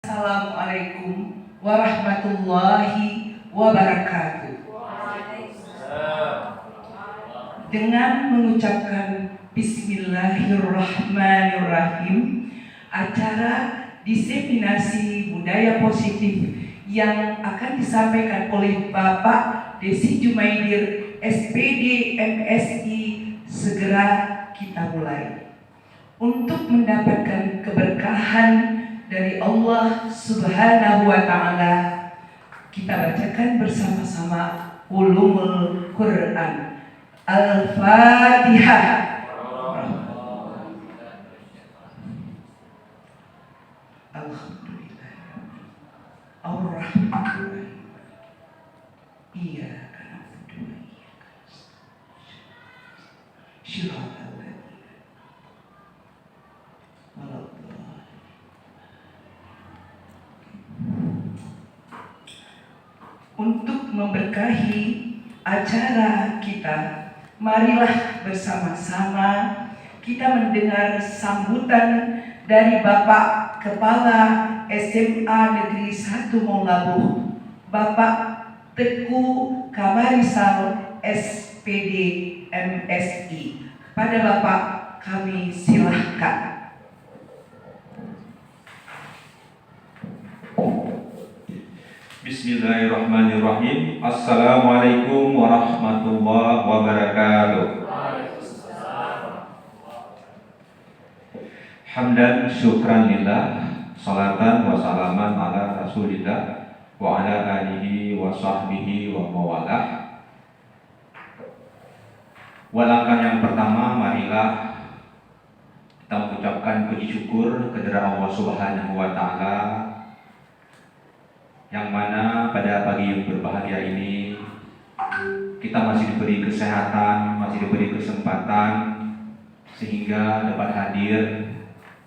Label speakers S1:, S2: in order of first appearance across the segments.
S1: Assalamualaikum warahmatullahi wabarakatuh. Dengan mengucapkan Bismillahirrahmanirrahim, acara diseminasi budaya positif yang akan disampaikan oleh Bapak Desi Jumaidir, SPD MSI, segera kita mulai. Untuk mendapatkan keberkahan dari Allah Subhanahu wa Ta'ala, kita bacakan bersama-sama Ulumul Quran. Al-Fatihah. Alhamdulillah. Ar-Rahmanir-Rahim. Iyyaka na'budu wa iyyaka nasta'in. Untuk memberkahi acara kita, marilah bersama-sama kita mendengar sambutan dari Bapak Kepala SMA Negeri 1 Maulabuh, Bapak Teguh Kamarisal, SPD MSI. Pada Bapak kami silahkan.
S2: Bismillahirrahmanirrahim. Assalamualaikum warahmatullahi wabarakatuh. Hamdan syukran lillah, salatan wa salaman ala rasulillah wa ala alihi wa sahbihi wa mawalah. Langkah yang pertama, marilah kita mengucapkan puji syukur kepada Allah Subhanahu wa Ta'ala, yang mana pada pagi yang berbahagia ini kita masih diberi kesehatan, masih diberi kesempatan sehingga dapat hadir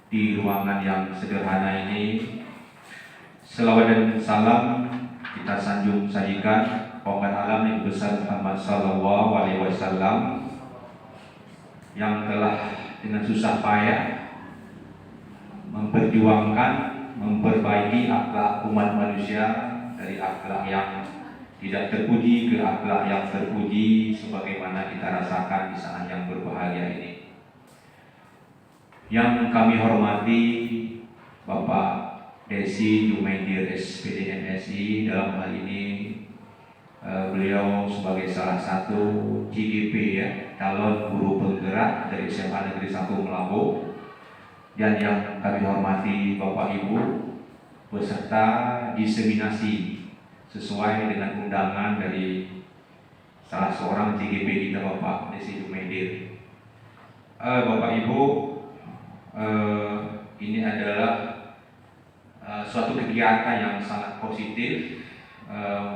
S2: di ruangan yang sederhana ini. Selawat dan salam kita sanjung sajikan Paman Alam yang besar Muhammad Sallallahu Alaihi Wasallam, yang telah dengan susah payah memperjuangkan, memperbaiki akhlak umat manusia dari akhlak yang tidak terpuji ke akhlak yang terpuji, sebagaimana kita rasakan di saat yang berbahagia ini. Yang kami hormati Bapak Desi Jumaidir, SPD MSI, dalam hal ini beliau sebagai salah satu CGP, ya, calon guru penggerak dari SMA Negeri 1 Melabuh. Dan yang kami hormati Bapak Ibu peserta diseminasi sesuai dengan undangan dari salah seorang CGP kita, Bapak Desi Jumaidir. Bapak Ibu, ini adalah suatu kegiatan yang sangat positif.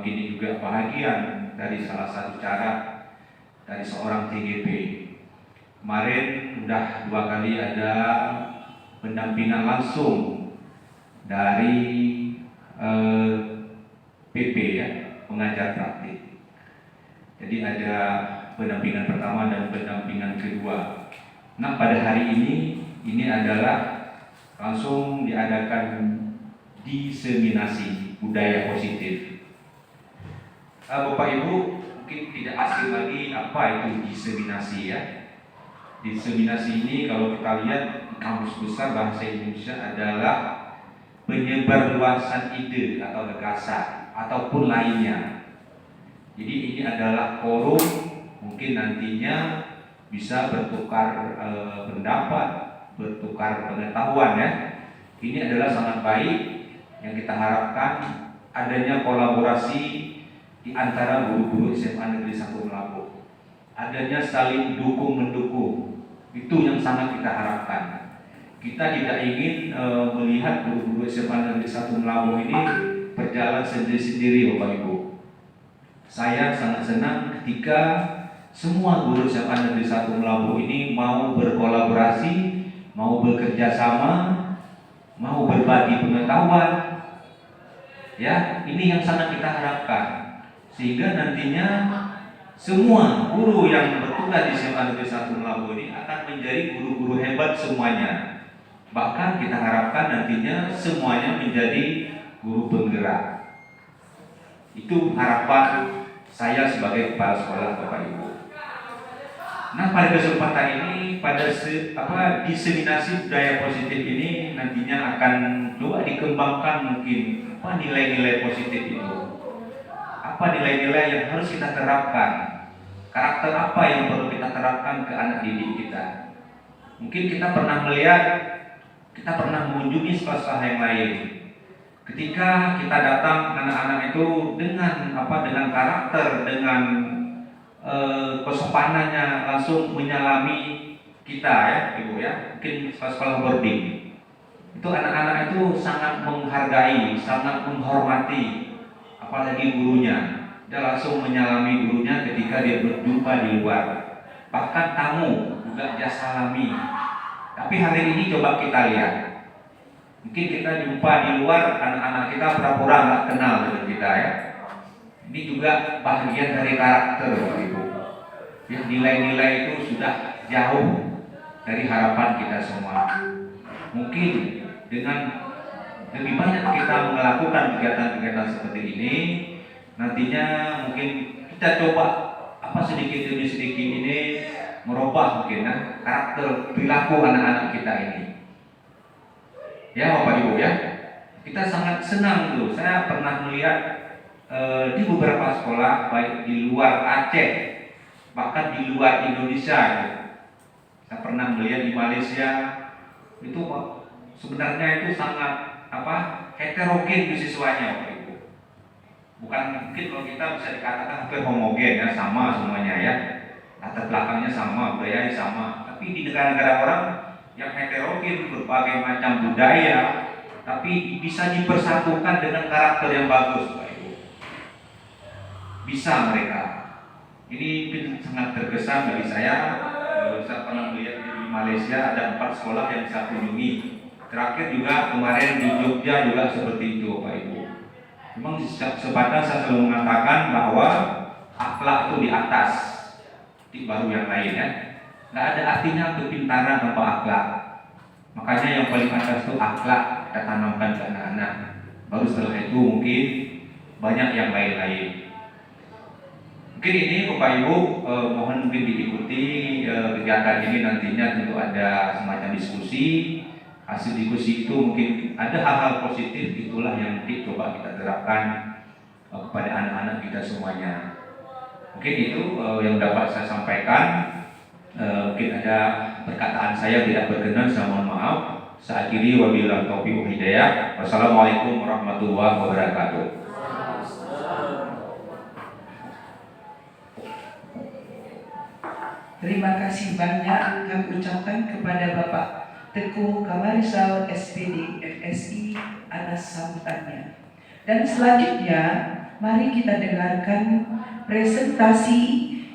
S2: Ini juga bahagian dari salah satu cara dari seorang CGP. Kemarin sudah 2 kali ada pendampingan langsung dari PP, ya, pengajar praktik. Jadi ada pendampingan pertama dan pendampingan kedua. Nah, pada hari ini adalah langsung diadakan diseminasi budaya positif. Bapak Ibu mungkin tidak asing lagi apa itu diseminasi, ya. Diseminasi ini kalau kita lihat di kamus besar bahasa Indonesia adalah penyebarluasan ide atau gagasan ataupun lainnya. Jadi ini adalah forum, mungkin nantinya bisa bertukar pendapat, bertukar pengetahuan, ya. Ini adalah sangat baik, yang kita harapkan adanya kolaborasi di antara guru-guru SMA Negeri 1 Melabuh. Adanya saling dukung-mendukung. Itu yang sangat kita harapkan. Kita tidak ingin melihat guru-guru SMA Negeri 1 Melabuh ini berjalan sendiri-sendiri, Bapak Ibu. Saya sangat senang ketika semua guru SMA Negeri 1 Melabuh ini mau berkolaborasi, mau bekerja sama, mau berbagi pengetahuan. Ya, ini yang sangat kita harapkan. Sehingga nantinya semua guru yang bertugas di SMA Negeri 1 Melabuh ini akan menjadi guru-guru hebat semuanya. Bahkan kita harapkan nantinya semuanya menjadi guru penggerak. Itu harapan saya sebagai kepala sekolah, Bapak Ibu. Nah, pada kesempatan ini, pada diseminasi budaya positif ini nantinya akan coba dikembangkan mungkin apa nilai-nilai positif itu. Apa nilai-nilai yang harus kita terapkan? Karakter apa yang perlu kita terapkan ke anak didik kita? Mungkin kita pernah melihat, kita pernah mengunjungi sekolah-sekolah yang lain. Ketika kita datang, anak-anak itu dengan karakter, dengan kesopanannya langsung menyalami kita ya, Ibu ya. Mungkin sekolah-sekolah boarding. Itu anak-anak itu sangat menghargai, sangat menghormati apalagi gurunya. Dia langsung menyalami gurunya ketika dia berjumpa di luar. Bahkan tamu juga dia salami. Tapi hari ini coba kita lihat. Mungkin kita jumpa di luar, anak-anak kita pura-pura nggak kenal dengan kita ya. Ini juga bagian dari karakter, Ibu. Ya, nilai-nilai itu sudah jauh dari harapan kita semua. Mungkin dengan lebih banyak kita melakukan kegiatan-kegiatan seperti ini, nantinya mungkin kita coba sedikit demi sedikit ini merubah mungkin karakter perilaku anak-anak kita ini. Ya Bapak Ibu ya, kita sangat senang tuh. Saya pernah melihat di beberapa sekolah baik di luar Aceh bahkan di luar Indonesia ya. Saya pernah melihat di Malaysia itu sebenarnya itu sangat heterogen siswanya Bapak Ibu. Bukan mungkin kalau kita bisa dikatakan hampir homogen ya, sama semuanya ya, latar belakangnya sama, budayanya sama. Tapi di negara-negara orang yang heterogen berbagai macam budaya, tapi bisa dipersatukan dengan karakter yang bagus Bapak Ibu. Bisa mereka. Ini sangat terkesan bagi saya. Saya pernah melihat di Malaysia ada 4 sekolah yang saya kunjungi. Terakhir juga kemarin di Jogja juga seperti itu Bapak Ibu. Memang sebatas saya selalu mengatakan bahwa akhlak itu di atas, baru yang lain ya. Nggak ada artinya kepintaran tanpa akhlak. Makanya yang paling atas itu akhlak kita tanamkan ke anak-anak. Baru setelah itu mungkin banyak yang lain-lain. Mungkin ini Bapak Ibu mohon mungkin diikuti kegiatan ini, nantinya tentu ada semacam diskusi. Hasil diskusi itu mungkin ada hal-hal positif, itulah yang coba kita terapkan kepada anak-anak kita semuanya. Mungkin itu yang dapat saya sampaikan. Mungkin ada perkataan saya tidak berkenan, saya mohon maaf. Saya akhiri wabillahi taufiq wal hidayah. Wassalamualaikum warahmatullahi wabarakatuh.
S1: Terima kasih banyak kami ucapkan kepada Bapak Teguh Kamarisal SPD FSI atas sambutannya. Dan selanjutnya mari kita dengarkan presentasi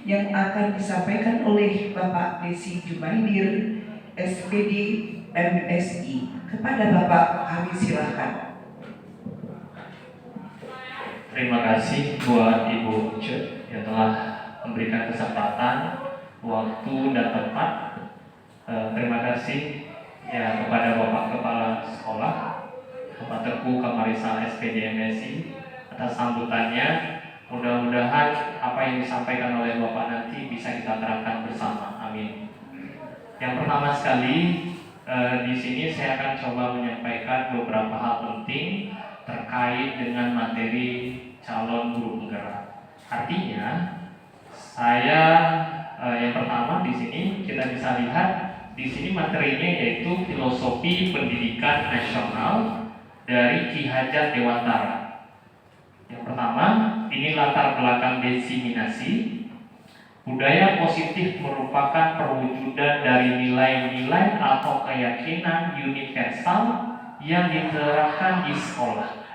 S1: yang akan disampaikan oleh Bapak Desi Jumaidir SPD MSI. Kepada Bapak kami silakan.
S3: Terima kasih buat Ibu Uce yang telah memberikan kesempatan, waktu dan tempat. Terima kasih ya kepada Bapak Kepala Sekolah Bapak Teguh Kamarisal SPD MSI atas sambutannya. Mudah-mudahan apa yang disampaikan oleh Bapak nanti bisa kita terapkan bersama. Amin. Yang pertama sekali di sini saya akan coba menyampaikan beberapa hal penting terkait dengan materi calon guru penggerak. Artinya saya yang pertama di sini kita bisa lihat di sini materinya yaitu filosofi pendidikan nasional dari Ki Hajat Dewantara. Yang pertama, ini latar belakang diseminasi. Budaya positif merupakan perwujudan dari nilai-nilai atau keyakinan universal yang diterapkan di sekolah.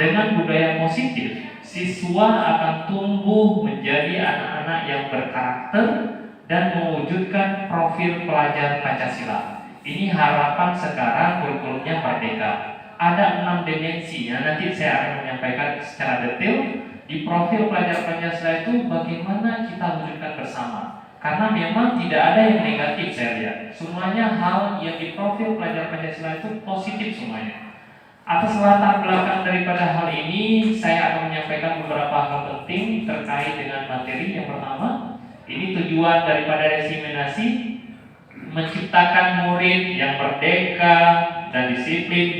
S3: Dengan budaya positif, siswa akan tumbuh menjadi anak-anak yang berkarakter dan mewujudkan profil pelajar Pancasila. Ini harapan sekarang kurikulumnya Merdeka. Ada 6 dimensinya, nanti saya akan menyampaikan secara detail. Di profil pelajar Pancasila itu bagaimana kita wujudkan bersama. Karena memang tidak ada yang negatif saya lihat. Semuanya hal yang di profil pelajar Pancasila itu positif semuanya. Atas latar belakang daripada hal ini, saya akan menyampaikan beberapa hal penting terkait dengan materi. Yang pertama, ini tujuan daripada resiminasi menciptakan murid yang merdeka dan disiplin,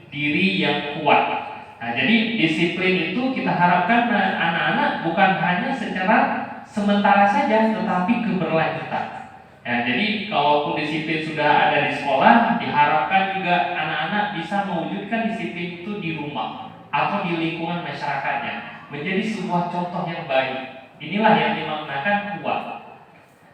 S3: diri yang kuat. Nah, jadi disiplin itu kita harapkan anak-anak bukan hanya secara sementara saja, tetapi keberlanjutan. Ya, jadi kalaupun disiplin sudah ada di sekolah, diharapkan juga anak-anak bisa mewujudkan disiplin itu di rumah atau di lingkungan masyarakatnya, menjadi sebuah contoh yang baik. Inilah yang dimaknakan kuat.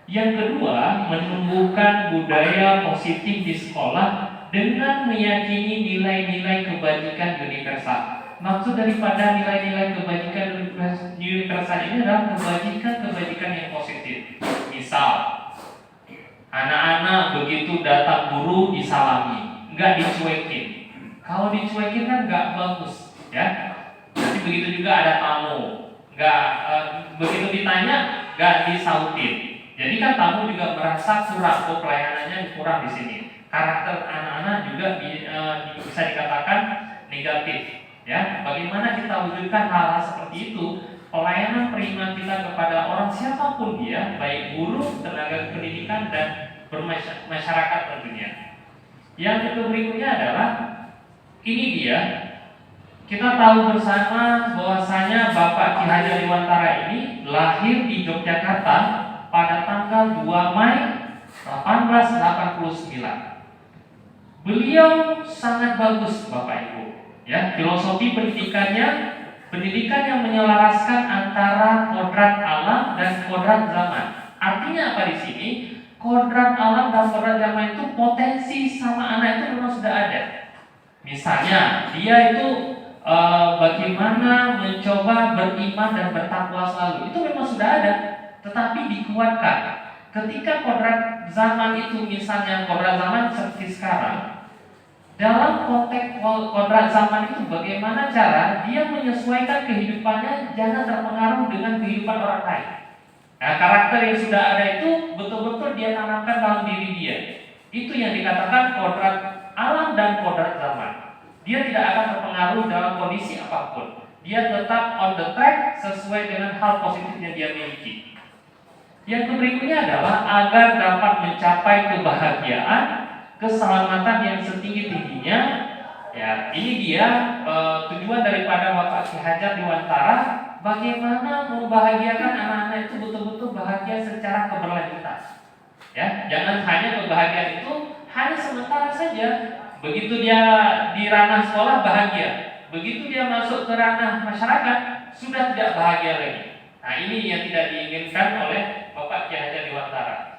S3: Yang kedua, menumbuhkan budaya positif di sekolah dengan meyakini nilai-nilai kebajikan universal. Maksud daripada nilai-nilai kebajikan universal ini adalah kebajikan-kebajikan yang positif. Misal, anak-anak begitu datang guru disalami, nggak dicuekin. Kalau dicuekin kan nggak bagus, ya. Nanti begitu juga ada tamu, nggak begitu ditanya nggak disautin. Jadi kan tamu juga merasa kurang, pelayanannya kurang di sini. Karakter anak-anak juga bisa dikatakan negatif. Ya, bagaimana kita wujudkan hal-hal seperti itu? Pelayanan prima kita kepada orang siapapun dia, baik guru, tenaga pendidikan dan bermasyarakat tentunya. Yang berikutnya adalah ini dia. Kita tahu bersama bahwasanya Bapak Ki Hajar Dewantara ini lahir di Yogyakarta pada tanggal 2 Mai 1889. Beliau sangat bagus Bapak Ibu. Ya, filosofi pendidikan yang menyelaraskan antara kodrat alam dan kodrat zaman. Artinya apa di sini? Kodrat alam dan kodrat zaman itu potensi sama anak itu memang sudah ada. Misalnya, dia itu bagaimana mencoba beriman dan bertakwa selalu. Itu memang sudah ada, tetapi dikuatkan. Ketika kodrat zaman itu misalnya kodrat zaman seperti sekarang, dalam konteks kodrat zaman itu bagaimana cara dia menyesuaikan kehidupannya jangan terpengaruh dengan kehidupan orang lain. Nah, karakter yang sudah ada itu betul-betul dia tanamkan dalam diri dia. Itu yang dikatakan kodrat alam dan kodrat zaman. Dia tidak akan terpengaruh dalam kondisi apapun. Dia tetap on the track sesuai dengan hal positif yang dia miliki. Yang berikutnya adalah agar dapat mencapai kebahagiaan, keselamatan yang setinggi-tingginya. Ya, ini dia tujuan daripada Bapak Ki Hajar Dewantara, bagaimana membahagiakan anak-anak itu betul-betul bahagia secara keberlanjutan. Ya, jangan hanya kebahagiaan itu hanya sementara saja. Begitu dia di ranah sekolah bahagia, begitu dia masuk ke ranah masyarakat sudah tidak bahagia lagi. Nah, ini yang tidak diinginkan oleh Bapak Ki Hajar Dewantara.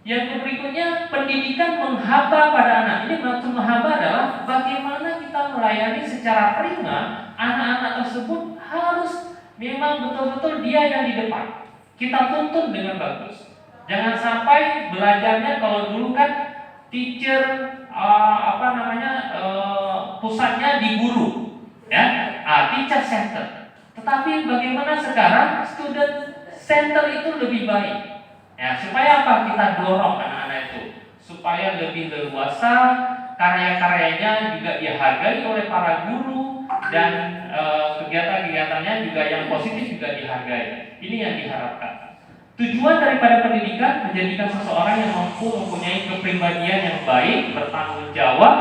S3: Yang berikutnya, pendidikan menghaba pada anak. Ini maksud menghaba adalah bagaimana kita melayani secara prima anak-anak tersebut harus memang betul-betul dia yang di depan. Kita tuntun dengan bagus. Jangan sampai belajarnya kalau dulu kan teacher pusatnya di guru, ya, teacher center. Tetapi bagaimana sekarang student center itu lebih baik. Ya, supaya apa? Kita dorong anak-anak itu supaya lebih leluasa, karya-karyanya juga dihargai oleh para guru dan kegiatan-kegiatannya juga yang positif juga dihargai. Ini yang diharapkan. Tujuan daripada pendidikan menjadikan seseorang yang mampu mempunyai kepribadian yang baik, bertanggung jawab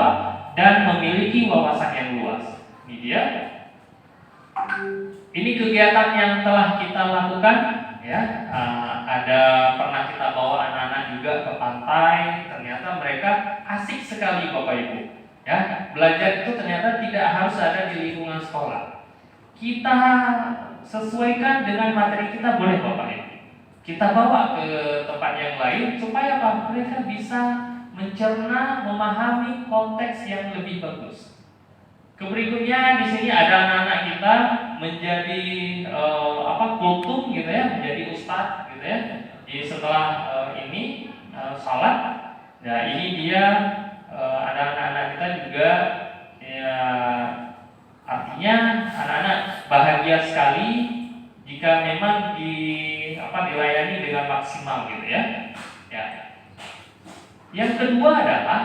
S3: dan memiliki wawasan yang luas. Ini dia. Ini kegiatan yang telah kita lakukan. Ya, ada pernah kita bawa anak-anak juga ke pantai. Ternyata mereka asik sekali Bapak Ibu. Ya, belajar itu ternyata tidak harus ada di lingkungan sekolah. Kita sesuaikan dengan materi kita boleh Bapak Ibu. Kita bawa ke tempat yang lain supaya apa? Mereka bisa mencerna, memahami konteks yang lebih bagus. Berikutnya di sini ada anak-anak kita menjadi kultum gitu ya, menjadi ustadz gitu ya. Di setelah ini salat, nah ini dia ada anak-anak kita juga ya, artinya anak-anak bahagia sekali jika memang dilayani dengan maksimal gitu ya. Ya. Yang kedua adalah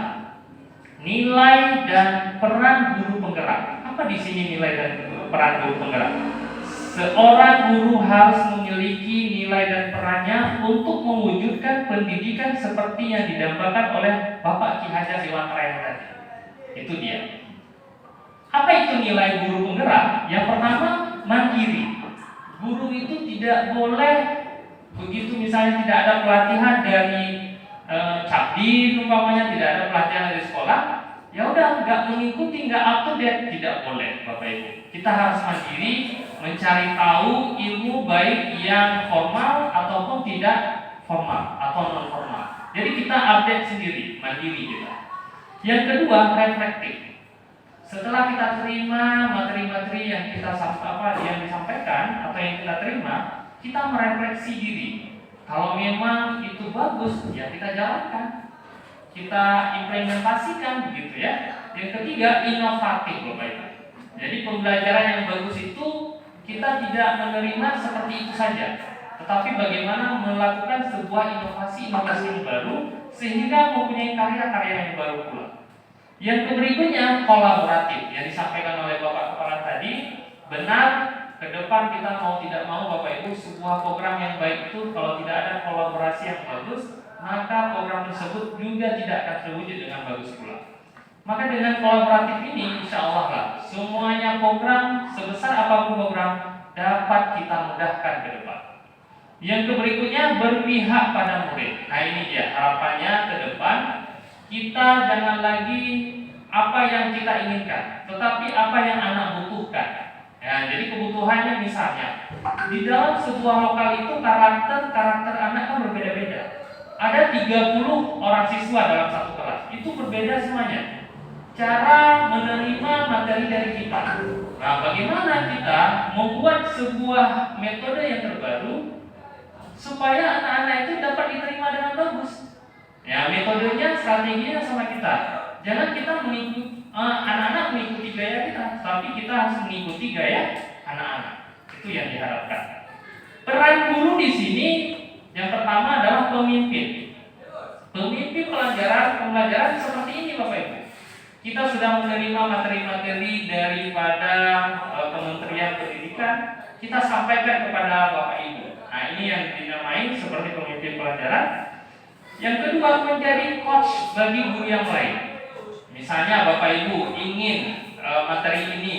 S3: nilai dan peran guru penggerak. Apa di sini nilai dan peran guru penggerak? Seorang guru harus memiliki nilai dan perannya untuk mewujudkan pendidikan seperti yang didambakan oleh Bapak Ki Hajar Dewantara tadi. Itu dia. Apa itu nilai guru penggerak? Yang pertama, mandiri. Guru itu tidak boleh begitu misalnya tidak ada pelatihan dari Cabdi, umpamanya tidak ada pelatihan dari sekolah, ya udah nggak mengikuti, nggak up to date, tidak boleh, Bapak Ibu. Kita harus mandiri, mencari tahu ilmu baik yang formal ataupun tidak formal atau non formal. Jadi kita update sendiri, mandiri kita. Yang kedua, reflektif. Setelah kita terima materi-materi yang yang disampaikan atau yang kita terima, kita merefleksi diri. Kalau memang itu bagus, ya kita jalankan, kita implementasikan, begitu ya. Yang ketiga, inovatif, Bapak Ibu. Jadi pembelajaran yang bagus itu kita tidak menerima seperti itu saja, tetapi bagaimana melakukan sebuah inovasi yang baru sehingga mempunyai karya-karya yang baru pula. Yang berikutnya, kolaboratif yang disampaikan oleh Bapak Kepala tadi benar. Ke depan kita mau tidak mau, Bapak Ibu, sebuah program yang baik itu kalau tidak ada kolaborasi yang bagus, maka program tersebut juga tidak akan terwujud dengan bagus pula. Maka dengan kolaboratif ini, insya Allah lah, semuanya program, sebesar apapun program, dapat kita mudahkan ke depan. Yang berikutnya, berpihak pada murid. Nah ini dia harapannya ke depan, kita jangan lagi apa yang kita inginkan, tetapi apa yang anak butuhkan. Ya, jadi kebutuhannya misalnya di dalam sebuah lokal itu karakter anak kan berbeda-beda. Ada 30 orang siswa dalam satu kelas, itu berbeda semuanya. Cara menerima materi dari kita. Nah, bagaimana kita membuat sebuah metode yang terbaru supaya anak-anak itu dapat diterima dengan bagus. Ya, metodenya, strateginya sama kita. Jangan kita mengikuti anak-anak mengikuti gaya kita, tapi kita harus mengikuti gaya anak-anak. Itu yang diharapkan. Peran guru di sini yang pertama adalah pemimpin. Pemimpin pembelajaran seperti ini, Bapak Ibu. Kita sudah menerima materi-materi daripada Kementerian Pendidikan, kita sampaikan kepada Bapak Ibu. Nah, ini yang dinamai seperti pemimpin pelajaran. Yang kedua, menjadi coach bagi guru yang lain. Misalnya Bapak Ibu ingin materi ini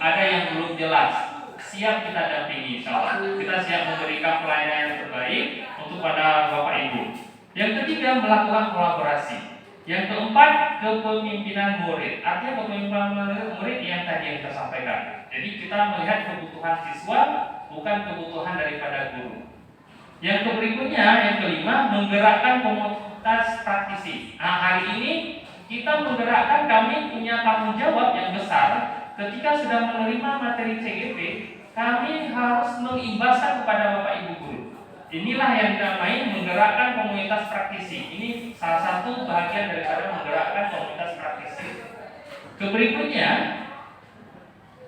S3: ada yang belum jelas, siap kita dampingi, insyaallah. Kita siap memberikan pelayanan yang terbaik untuk pada Bapak Ibu. Yang ketiga, melakukan kolaborasi. Yang keempat, kepemimpinan murid. Artinya kepemimpinan murid yang tadi yang kita sampaikan. Jadi kita melihat kebutuhan siswa, bukan kebutuhan daripada guru. Yang berikutnya, yang kelima, menggerakkan komunitas praktisi. Nah, hari ini kita menggerakkan, kami punya tanggung jawab yang besar. Ketika sudah menerima materi CGP, kami harus mengimbaskan kepada Bapak Ibu guru. Inilah yang dinamai menggerakkan komunitas praktisi. Ini salah satu bagian daripada menggerakkan komunitas praktisi. Berikutnya,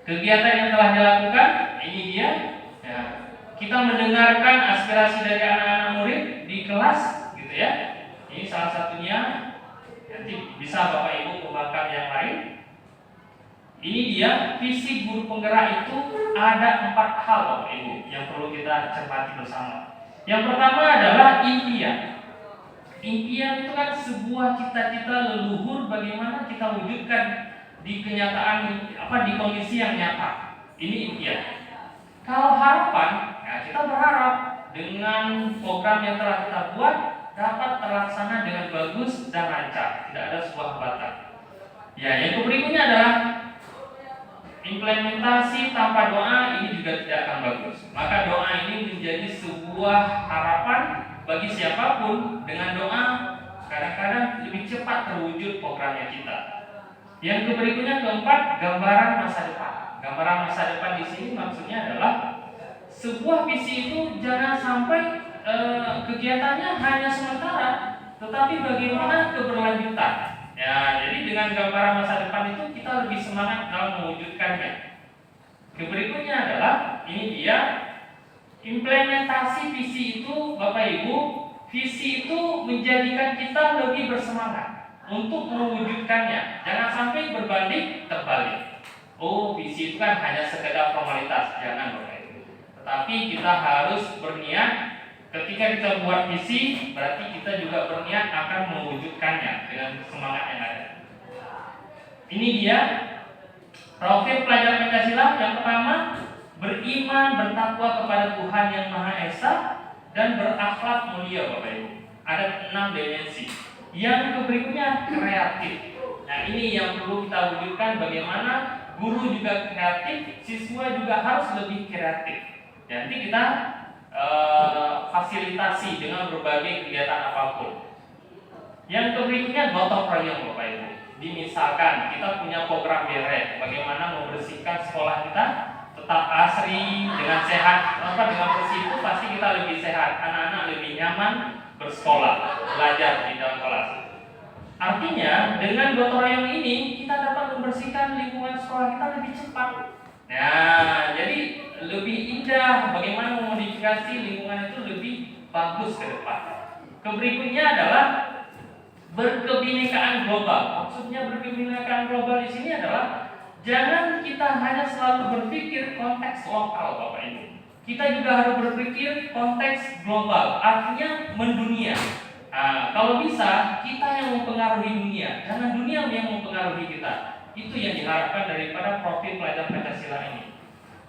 S3: kegiatan yang telah dilakukan, ini dia. Ya, kita mendengarkan aspirasi dari anak-anak murid di kelas, gitu ya. Ini salah satunya. Nanti bisa Bapak Ibu kembangkan yang lain. Ini dia visi guru penggerak itu ada 4 hal Bapak Ibu yang perlu kita cermati bersama. Yang pertama adalah impian. Impian itu kan sebuah cita-cita leluhur bagaimana kita wujudkan di kenyataan, di kondisi yang nyata. Ini impian. Kalau harapan, ya kita berharap dengan program yang telah kita buat dapat terlaksana dengan bagus dan lancar, tidak ada sebuah hambatan. Ya, yang berikutnya adalah implementasi tanpa doa ini juga tidak akan bagus. Maka doa ini menjadi sebuah harapan bagi siapapun. Dengan doa kadang-kadang lebih cepat terwujud programnya kita. Yang berikutnya keempat, gambaran masa depan. Gambaran masa depan di sini maksudnya adalah sebuah visi itu jangan sampai kegiatannya hanya sementara, tetapi bagaimana keberlanjutan. Ya, jadi dengan gambaran masa depan itu kita lebih semangat dalam mewujudkannya. Berikutnya adalah ini dia Implementasi visi itu, Bapak Ibu, visi itu menjadikan kita lebih bersemangat untuk mewujudkannya. Jangan sampai berbanding terbalik. Oh, visi itu kan hanya sekedar formalitas, jangan Bapak Ibu. Tetapi kita harus berniat. Ketika kita buat visi, berarti kita juga berniat akan mewujudkannya dengan semangat yang ada. Ini dia profil pelajar Pancasila. Yang pertama, beriman, bertakwa kepada Tuhan Yang Maha Esa, dan berakhlak mulia, Bapak Ibu. Ada 6 dimensi. Yang berikutnya kreatif. Nah, ini yang perlu kita wujudkan, bagaimana guru juga kreatif, siswa juga harus lebih kreatif. Nanti kita fasilitasi dengan berbagai kegiatan apapun. Yang berikutnya gotong royong, Bapak Ibu. Misalkan kita punya program beret, bagaimana membersihkan sekolah kita tetap asri dengan sehat. Dengan bersih itu pasti kita lebih sehat, anak-anak lebih nyaman bersekolah, belajar di dalam kelas. Artinya dengan gotong royong ini kita dapat membersihkan lingkungan sekolah kita lebih cepat. Nah, jadi lebih indah, bagaimana memodifikasi lingkungan itu lebih bagus ke depan. Berikutnya adalah berkebinekaan global. Maksudnya berkebinekaan global di sini adalah jangan kita hanya selalu berpikir konteks lokal, Bapak Ibu. Kita juga harus berpikir konteks global, artinya mendunia. Nah, kalau bisa kita yang mempengaruhi dunia, jangan dunia yang mempengaruhi kita. Itu yang diharapkan daripada profil pelajar Pancasila ini.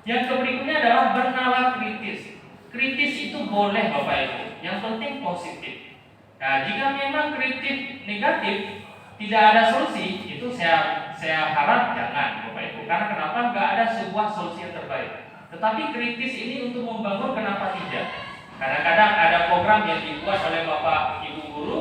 S3: Yang berikutnya adalah bernalar kritis. Kritis itu boleh, Bapak Ibu, yang penting positif. Nah, jika memang kritik negatif tidak ada solusi, itu saya harap jangan, Bapak Ibu. Karena kenapa? Nggak ada sebuah solusi yang terbaik. Tetapi kritis ini untuk membangun, kenapa tidak? Kadang-kadang ada program yang dibuat oleh Bapak Ibu guru,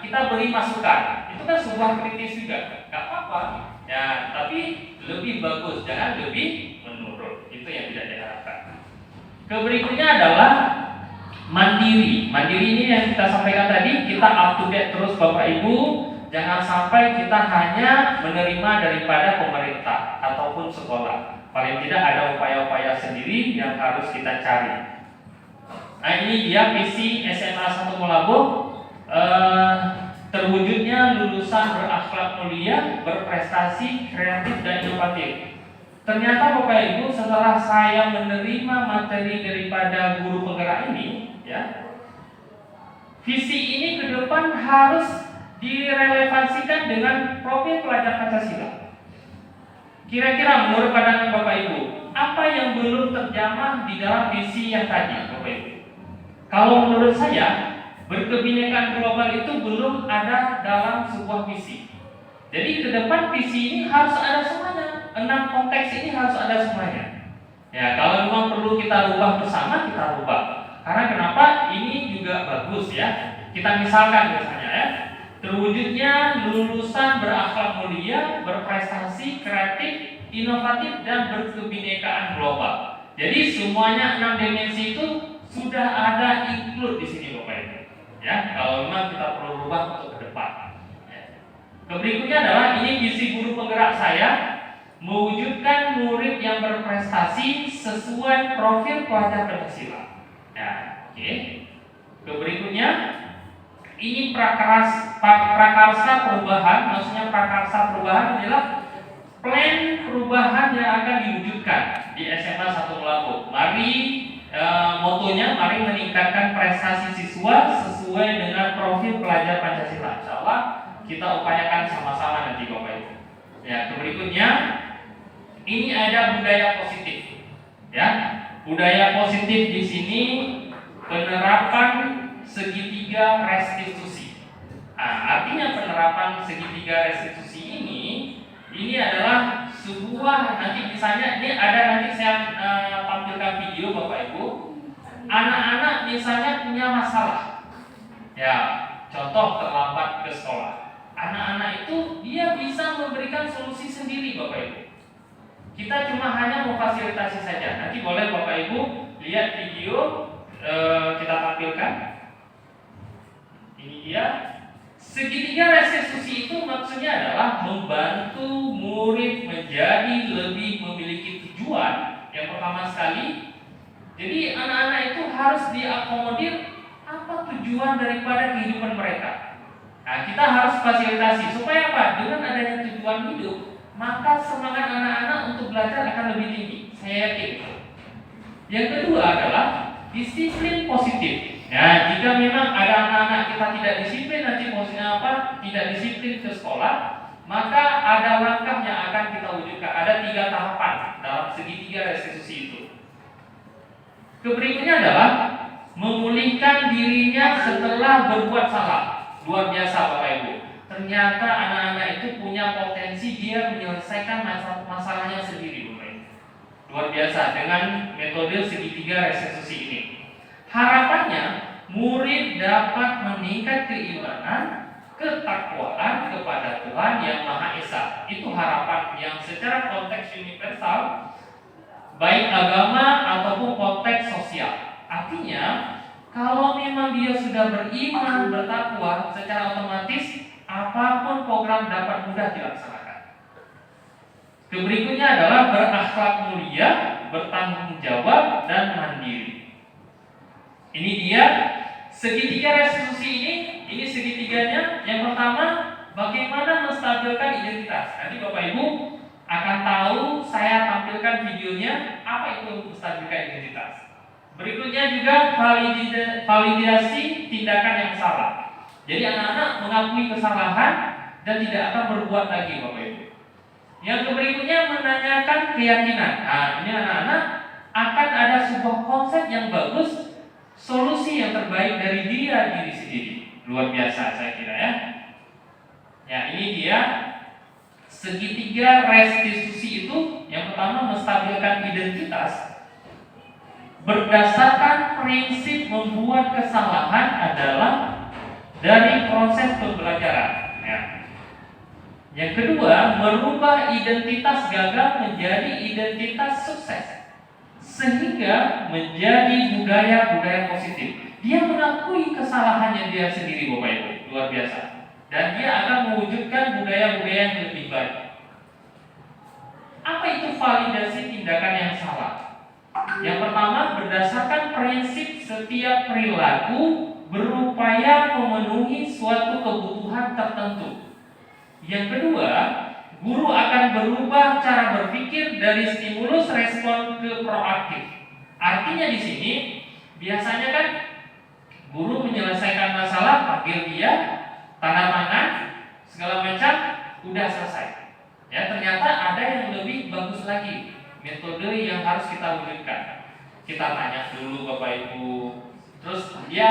S3: kita beri masukan. Itu kan sebuah kritis juga, nggak apa-apa. Ya, tapi lebih bagus, jangan lebih menurut. Itu yang tidak diharapkan. Berikutnya adalah mandiri. Mandiri ini yang kita sampaikan tadi, kita up to date terus Bapak Ibu. Jangan sampai kita hanya menerima daripada pemerintah ataupun sekolah. Paling tidak ada upaya-upaya sendiri yang harus kita cari. Nah, ini dia visi SMA 1 Molaboh. Terwujudnya lulusan berakhlak mulia, berprestasi, kreatif dan inovatif. Ternyata Bapak Ibu, setelah saya menerima materi daripada guru penggerak ini, ya, visi ini ke depan harus direlevansikan dengan profil pelajar Pancasila. Kira-kira menurut pandangan Bapak Ibu, apa yang belum terjamah di dalam visi yang tadi, Bapak Ibu? Kalau menurut saya, berkebinekaan global itu belum ada dalam sebuah visi. Jadi ke depan visi ini harus ada semuanya. 6 konteks ini harus ada semuanya. Ya, kalau memang perlu kita rubah bersama, kita rubah. Karena kenapa? Ini juga bagus ya. Kita misalkan misalnya ya, terwujudnya lulusan berakhlak mulia, berprestasi, kreatif, inovatif dan berkebinekaan global. Jadi semuanya 6 dimensi itu sudah ada include di sini Bapak Ibu. Ya, kalau memang kita perlu rubah untuk ke depan. Ya. Berikutnya adalah ini visi guru penggerak saya, mewujudkan murid yang berprestasi sesuai profil pelajar Pancasila. Ya, oke. Berikutnya ini prakarsa perubahan, maksudnya prakarsa perubahan adalah plan perubahan yang akan diwujudkan di SMA 1 Molaboh. Mari motonya, mari meningkatkan prestasi siswa sesuai dengan profil pelajar Pancasila. Insya Allah kita upayakan sama-sama nanti Bapak Ibu. Ya, berikutnya ini ada budaya positif. Ya, budaya positif di sini penerapan segitiga restitusi. Nah, artinya penerapan segitiga restitusi ini adalah sebuah, nanti misalnya ini ada, nanti saya tampilkan video Bapak Ibu. Anak-anak misalnya punya masalah, ya contoh terlambat ke sekolah. Anak-anak itu dia bisa memberikan solusi sendiri Bapak Ibu. Kita cuma hanya memfasilitasi saja. Nanti boleh Bapak Ibu lihat video kita tampilkan. Ini dia. Segitiga restitusi itu maksudnya adalah membantu murid menjadi lebih memiliki tujuan. Yang pertama sekali, Jadi anak-anak itu harus diakomodir apa tujuan daripada kehidupan mereka. Nah, kita harus fasilitasi supaya apa? Dengan adanya tujuan hidup, maka semangat anak-anak untuk belajar akan lebih tinggi. Saya yakin. Yang kedua adalah disiplin positif. Nah, jika memang ada anak-anak kita tidak disiplin, nanti maksudnya apa? Tidak disiplin ke sekolah, maka ada langkah yang akan kita wujudkan. Ada 3 tahapan dalam segitiga restitusi itu. Berikutnya adalah memulihkan dirinya setelah berbuat salah. Luar biasa Bapak Ibu. Ternyata anak-anak itu punya potensi dia menyelesaikan masalahnya sendiri Bapak Ibu. Luar biasa dengan metode segitiga restitusi ini. Harapannya murid dapat meningkat keimanan, ketakwaan kepada Tuhan yang Maha Esa. Itu harapan yang secara konteks universal, baik agama ataupun konteks sosial. Artinya, kalau memang dia sudah beriman, bertakwa, secara otomatis apapun program dapat mudah dilaksanakan. Berikutnya adalah berakhlak mulia, bertanggung jawab, dan mandiri. Ini dia segitiga restitusi ini segitiganya. Yang pertama, bagaimana menstabilkan identitas. Nanti Bapak Ibu akan tahu, saya tampilkan videonya apa itu menstabilkan identitas. Berikutnya juga validasi tindakan yang salah. Jadi anak-anak mengakui kesalahan dan tidak akan berbuat lagi Bapak Ibu. Yang berikutnya menanyakan keyakinan. Nah, ini anak-anak akan ada sebuah konsep yang bagus, solusi yang terbaik dari diri sendiri. Luar biasa saya kira ya. Ya, ini dia segitiga restitusi itu. Yang pertama menstabilkan identitas. Berdasarkan prinsip membuat kesalahan adalah dari proses pembelajaran. Ya. Yang kedua, merubah identitas gagal menjadi identitas sukses, sehingga menjadi budaya positif. Dia mengakui kesalahannya dia sendiri Bapak Ibu, luar biasa. Dan dia akan mewujudkan budaya-budaya yang lebih baik. Apa itu validasi tindakan yang salah? Yang pertama, berdasarkan prinsip setiap perilaku berupaya memenuhi suatu kebutuhan tertentu. Yang kedua, guru akan berubah cara berpikir dari stimulus respon ke proaktif. Artinya di sini biasanya kan guru menyelesaikan masalah, panggil dia, tanda tangan, segala macam, udah selesai. Ya, ternyata ada yang lebih bagus lagi, metode yang harus kita wujudkan. Kita tanya dulu Bapak Ibu, terus dia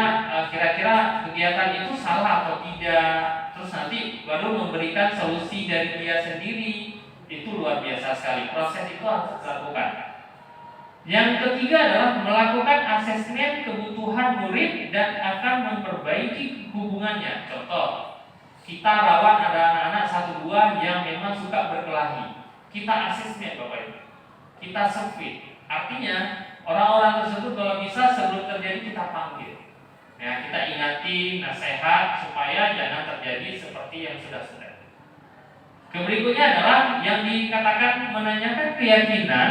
S3: kira-kira kegiatan itu salah atau tidak, terus nanti baru memberikan solusi dari dia sendiri. Itu luar biasa sekali, proses itu harus dilakukan. Yang ketiga adalah melakukan asesmen kebutuhan murid dan akan memperbaiki hubungannya. Contoh, kita rawat ada anak-anak 1-2 yang memang suka berkelahi. Kita asesmen Bapak Ibu, kita survei. Artinya orang-orang tersebut kalau bisa sebelum terjadi kita panggil. Ya, kita ingati, nasihat supaya jangan terjadi seperti yang sudah-sudah. Berikutnya adalah yang dikatakan menanyakan keyakinan.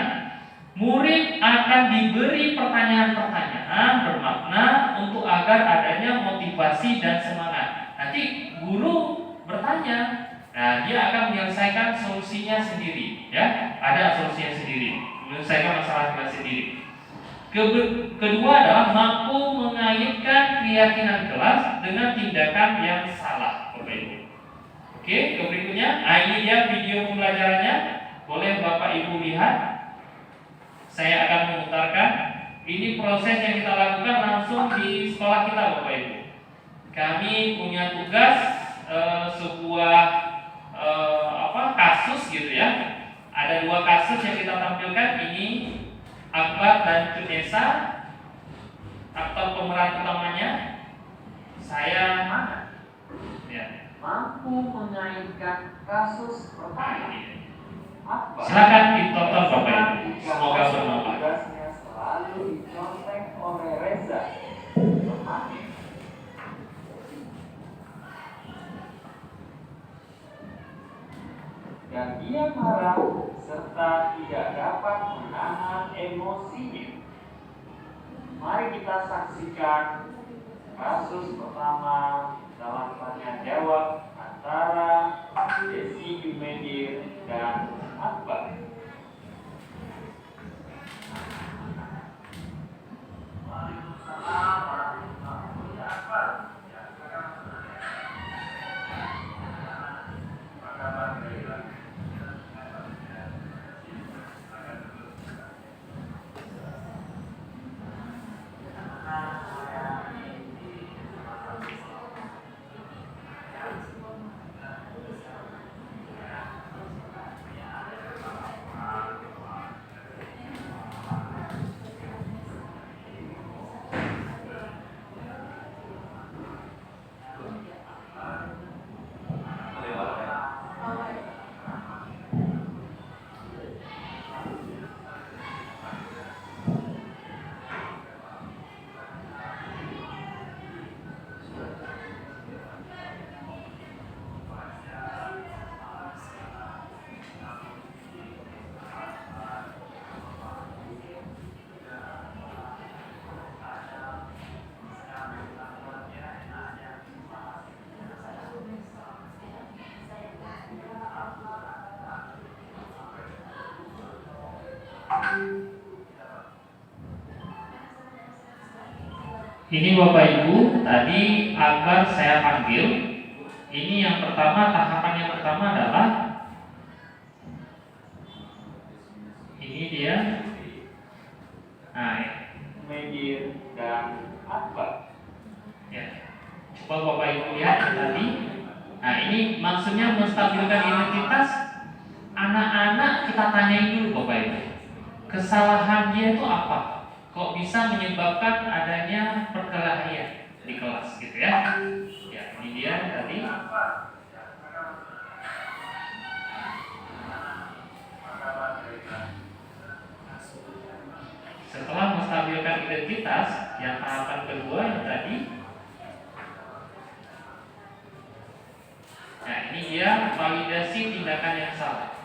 S3: Murid akan diberi pertanyaan-pertanyaan bermakna untuk agar adanya motivasi dan semangat. Nanti guru bertanya, nah dia akan menyelesaikan solusinya sendiri, ya, ada solusinya sendiri, menyelesaikan masalahnya sendiri. Kedua adalah mampu mengaitkan keyakinan kelas dengan tindakan yang salah, Bapak Ibu. Oke, berikutnya, ini dia video pembelajarannya, boleh Bapak Ibu lihat. Saya akan memutarkan. Ini proses yang kita lakukan langsung di sekolah kita Bapak Ibu. Kami punya tugas sebuah kasus gitu ya. Ada 2 kasus yang kita tampilkan. Ini Akbar dan Cunesa. Aktor pemeran utamanya saya ya.
S4: Mampu mengaitkan kasus pertama.
S3: Silakan ditonton Bapak Ibu. Semoga bermanfaat.
S4: Tugasnya selalu dicontek oleh Reza. Dan dia marah serta tidak dapat menahan emosinya. Mari kita saksikan kasus pertama dalam tanya jawab antara Desi Jumedir dan Akbar.
S3: Ini Bapak Ibu, tadi Akbar saya panggil. Ini yang pertama, tahapan yang pertama adalah ini dia. Nah,
S4: Jumedir dan Akbar.
S3: ya. Coba Bapak Ibu lihat tadi. Nah, ini maksudnya menstabilkan identitas anak-anak. Kita tanyain dulu Bapak Ibu, kesalahan dia itu apa? Kok bisa menyebabkan adanya perkelahian di kelas gitu ya? Ya, ini dia tadi. Setelah menstabilkan identitas, yang tahapan kedua yang tadi. Nah, ini dia validasi tindakan yang salah.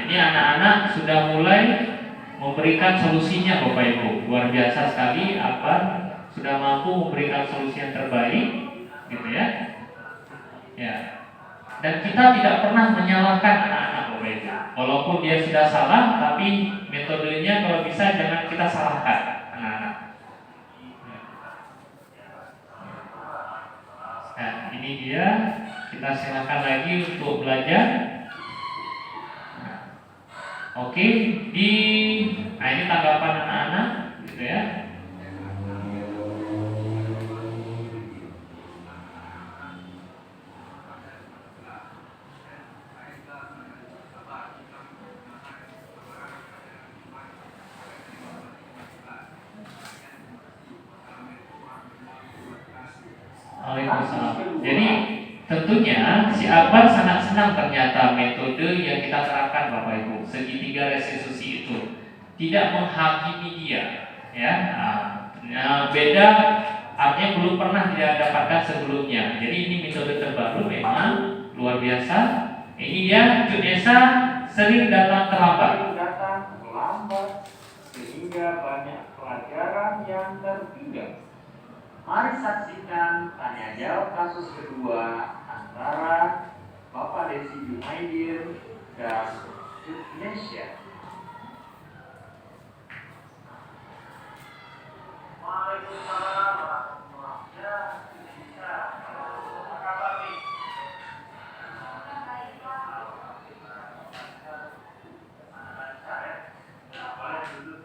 S3: Ini anak-anak sudah mulai memberikan solusinya Bapak Ibu. Luar biasa sekali, Akbar sudah mampu memberikan solusi yang terbaik, gitu ya. Ya. Dan kita tidak pernah menyalahkan anak-anak Bapak Ibu. Walaupun dia sudah salah, tapi metodenya kalau bisa jangan kita salahkan anak-anak. Nah, ini dia. Kita silakan lagi untuk belajar. Oke, nah ini tanggapan anak-anak, gitu ya. Waalaikumsalam. Jadi tentunya si Akbar sangat senang ternyata metode yang kita terapkan Bapak Ibu, segitiga restitusi itu tidak menghakimi dia, ya. Nah, beda artinya belum pernah dia dapatkan sebelumnya. Jadi ini metode terbaru memang luar biasa. Ini dia Junesa sering datang terlambat.
S4: Datang terlambat sehingga banyak pelajaran yang tertinggal. Mari saksikan tanya jawab kasus kedua antara Bapak Desi Jumedir dan Indonesia. Waalaikumsalam warahmatullahi wabarakatuh. Apa kabar nih? Boleh duduk.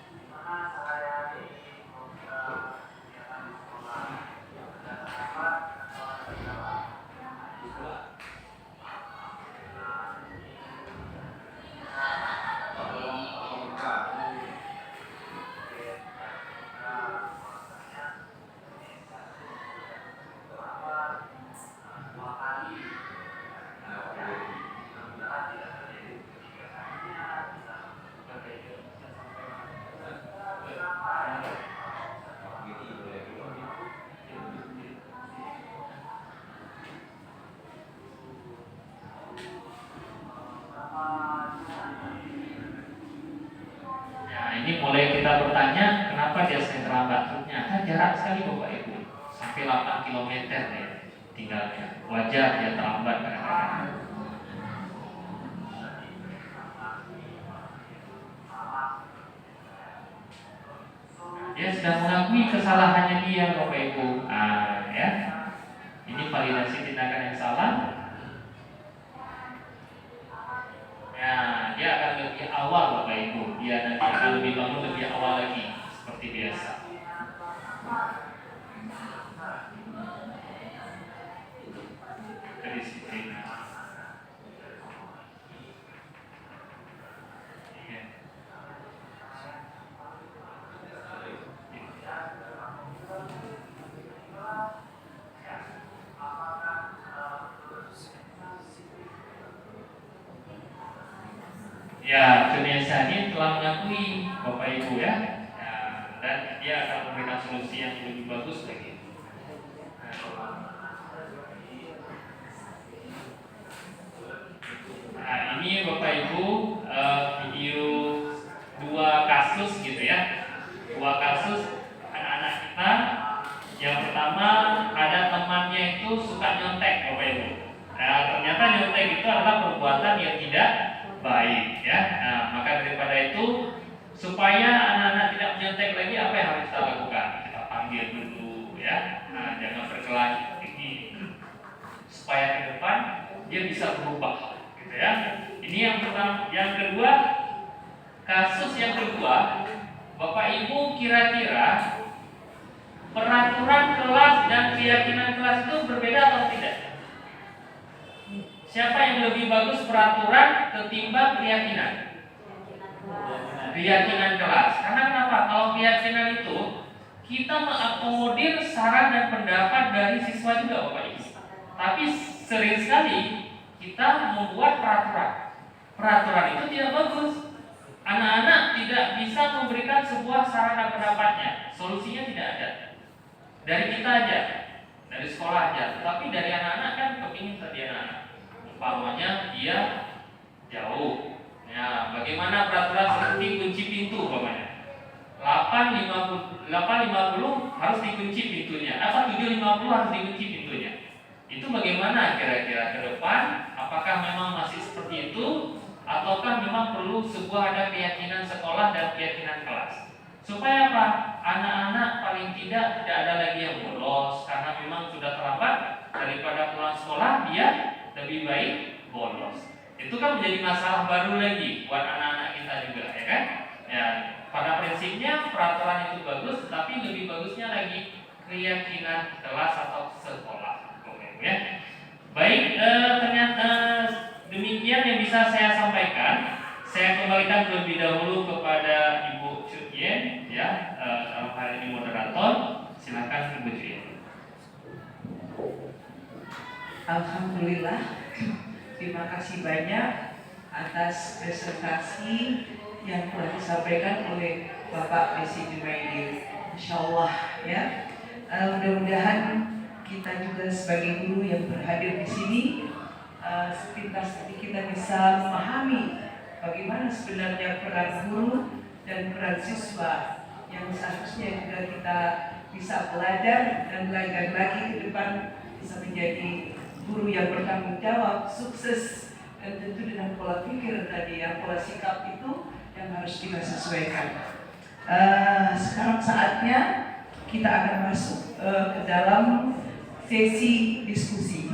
S4: Gimana saya ini semoga kegiatan di sekolah berjalan lancar.
S3: sering terlambat. Ternyata jarak sekali Bapak Ibu, sampai 8 km ya tinggalnya. Wajar dia terlambat kadang-kadang. Dia sudah mengakui kesalahannya dia Bapak Ibu. Ya. Ini validasi tindakan yang salah. Ya, dia akan lebih awal Bapak Ibu. Dia nanti akan lebih bangun lebih awal lagi seperti biasa. Kedisiplinan. Ya. Ya, Indonesia ini telah mengakui Bapak Ibu ya, dan dia akan memberikan solusi yang lebih bagus lagi. Nah, ini Bapak Ibu video 2 kasus gitu ya, 2 kasus anak-anak kita. Yang pertama ada temannya itu suka nyontek Bapak Ibu. Nah, ternyata nyontek itu adalah perbuatan yang tidak baik ya. Nah, maka daripada itu supaya anak-anak tidak menyontek lagi, apa yang harus kita lakukan? Kita panggil dulu ya. Nah, jangan berkelahi tinggi supaya ke depan dia bisa berubah gitu ya. Ini yang pertama. Yang kedua, kasus yang kedua, Bapak Ibu kira-kira peraturan kelas dan keyakinan kelas itu berbeda atau tidak? Siapa yang lebih bagus peraturan ketimbang keyakinan? Keyakinan kelas. Karena kenapa? Kalau keyakinan itu kita mengakomodir saran dan pendapat dari siswa juga Bapak Ibu. Tapi sering sekali kita membuat peraturan. Peraturan itu tidak bagus. Anak-anak tidak bisa memberikan sebuah saran dan pendapatnya. Solusinya tidak ada. Dari kita aja, dari sekolah aja. Tetapi dari anak-anak kan kepingin tadi anak-anak. Umpamanya dia jauh. Ya, bagaimana peraturan seperti kunci pintu umpamanya. 8.50 harus dikunci pintunya. 7.50 harus dikunci pintunya. Itu bagaimana kira-kira ke depan? Apakah memang masih seperti itu ataukah memang perlu sebuah ada keyakinan sekolah dan keyakinan kelas? Supaya apa? Anak-anak paling tidak ada lagi yang bolos karena memang sudah terlambat. Daripada pulang sekolah dia lebih baik bolos. Itu kan menjadi masalah baru lagi buat anak-anak kita juga, ya kan? Ya, pada prinsipnya peraturan itu bagus, tetapi lebih bagusnya lagi keyakinan kelas atau sekolah, ya. Baik, ternyata demikian yang bisa saya sampaikan. Saya kembalikan terlebih dahulu kepada Ibu Cutyen, ya, dalam hal ini moderator. Silakan Ibu Cutyen.
S1: Alhamdulillah, terima kasih banyak atas presentasi yang telah disampaikan oleh Bapak Desi Jumaidi. Insya Allah ya, mudah-mudahan kita juga sebagai guru yang berhadir di sini, sepintas kita bisa memahami bagaimana sebenarnya peran guru dan peran siswa yang seharusnya juga kita bisa belajar dan belajar lagi ke depan bisa menjadi guru yang bertanggung jawab, sukses, dan tentu dengan pola pikir tadi ya, pola sikap itu yang harus kita sesuaikan. Sekarang saatnya kita akan masuk ke dalam sesi diskusi.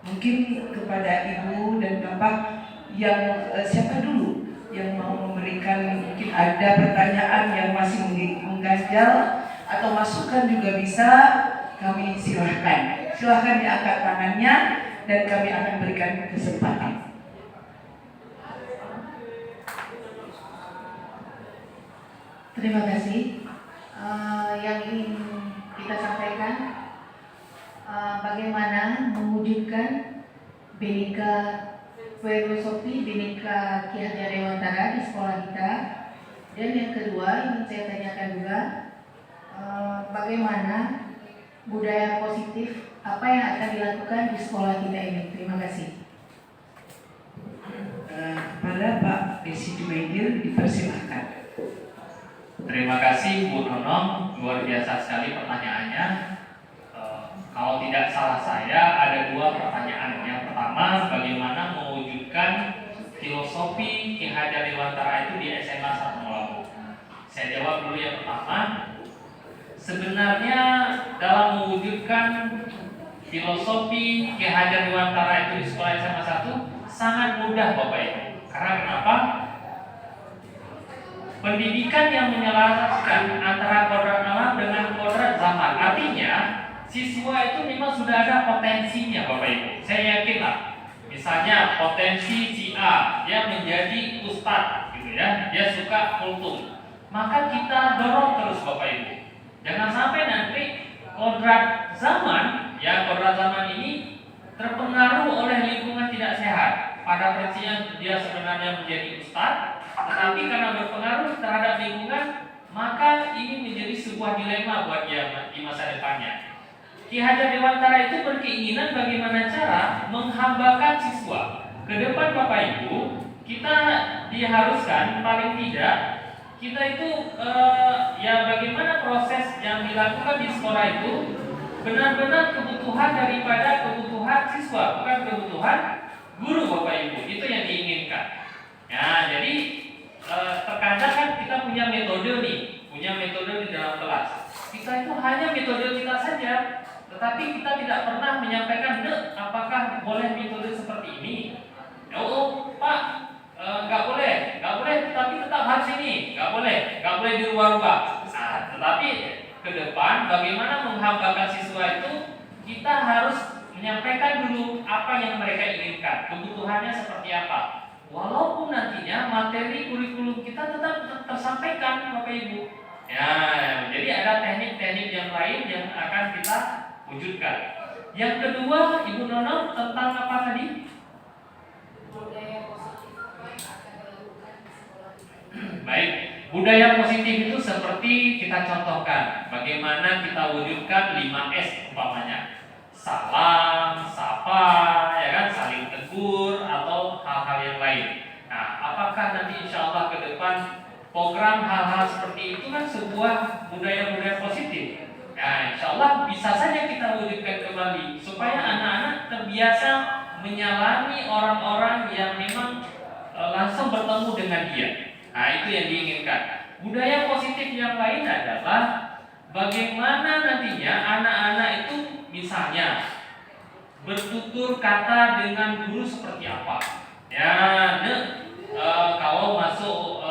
S1: Mungkin kepada Ibu dan Bapak yang siapa dulu yang mau memberikan, mungkin ada pertanyaan yang masih mengganjal atau masukan juga bisa, kami silahkan. Silahkan diangkat tangannya dan kami akan berikan kesempatan.
S5: Terima kasih. Yang ingin kita sampaikan bagaimana mewujudkan Bhinneka Filosofi Bhinneka Ki Hajar Dewantara di sekolah kita. Dan yang kedua ingin saya tanyakan juga bagaimana budaya positif apa yang akan dilakukan di sekolah kita ini. Terima kasih.
S1: Kepada Pak Desi Jumaidi dipersilahkan.
S3: Terima kasih Bu Nonong, luar biasa sekali pertanyaannya. Kalau tidak salah saya ada 2 pertanyaan. Yang pertama, bagaimana mewujudkan filosofi Ki Hajar Dewantara itu di SMA 1 Lampung. Saya jawab dulu yang pertama. Sebenarnya dalam mewujudkan filosofi Ki Hajar Dewantara itu di sekolah SMA 1 sangat mudah Bapak Ibu. Karena kenapa? Pendidikan yang menyelaraskan antara kodrat alam dengan kodrat zaman. Artinya siswa itu memang sudah ada potensinya Bapak Ibu. Saya yakin lah. Misalnya potensi si A, dia menjadi ustadz gitu ya, dia suka kultum. Maka kita dorong terus Bapak Ibu. Jangan sampai nanti kodrat zaman, ya kodrat zaman ini terpengaruh oleh lingkungan tidak sehat. Pada prinsipnya dia sebenarnya menjadi ustadz, tetapi karena berpengaruh terhadap lingkungan, maka ini menjadi sebuah dilema buat dia di masa depannya. Ki Hajar Dewantara itu berkeinginan bagaimana cara menghambakan siswa. Ke depan Bapak Ibu, kita diharuskan paling tidak kita itu ya bagaimana proses yang dilakukan di sekolah itu benar-benar kebutuhan daripada kebutuhan siswa, bukan kebutuhan guru Bapak Ibu. Itu yang diinginkan. Ya, jadi terkadang kan kita punya metode di dalam kelas. Kita itu hanya metode kita saja, tetapi kita tidak pernah menyampaikan, apakah boleh metode seperti ini? Oh, Pak, nggak boleh, tapi tetap harus ini, nggak boleh dirubah-rubah. Nah, tetapi ke depan bagaimana menghambakan siswa itu kita harus menyampaikan dulu apa yang mereka inginkan, kebutuhannya seperti apa. Walaupun nantinya materi kurikulum kita tetap tersampaikan Bapak Ibu. Ya, jadi ada teknik-teknik yang lain yang akan kita wujudkan. Yang kedua, Ibu Nono tentang apa tadi? Baik, budaya positif itu seperti kita contohkan. Bagaimana kita wujudkan 5S umpamanya. Salam, sapa, ya kan, saling tegur atau hal-hal yang lain. Nah, apakah nanti insya Allah ke depan program hal-hal seperti itu kan sebuah budaya-budaya positif. Nah, insya Allah bisa saja kita wujudkan kembali supaya anak-anak terbiasa menyalami orang-orang yang memang langsung bertemu dengan dia. Nah, itu yang diinginkan. Budaya positif yang lain adalah bagaimana nantinya anak-anak itu misalnya bertutur kata dengan guru seperti apa. Ya, kalau masuk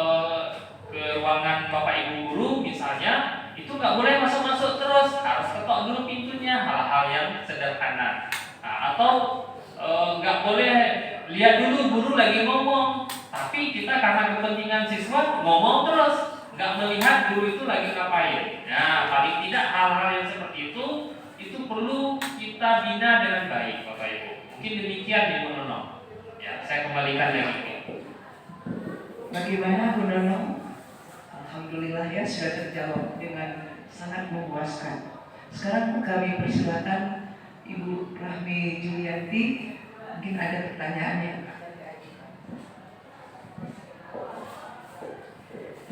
S3: ke ruangan Bapak Ibu guru misalnya, itu nggak boleh masuk-masuk terus, harus ketok dulu pintunya, hal-hal yang sederhana. Nah, atau nggak boleh lihat dulu guru lagi ngomong, tapi kita karena kepentingan siswa ngomong terus, nggak melihat guru itu lagi ngapain. Nah, paling tidak hal-hal yang seperti itu perlu kita bina dengan baik Bapak Ibu. Mungkin demikian Ibu Nono. Ya, saya kembalikan lagi.
S1: Bagaimana Bu Nono? Alhamdulillah ya sudah terjawab dengan sangat memuaskan. Sekarang kami persilakan Ibu Rahmi Julianti, mungkin ada pertanyaannya.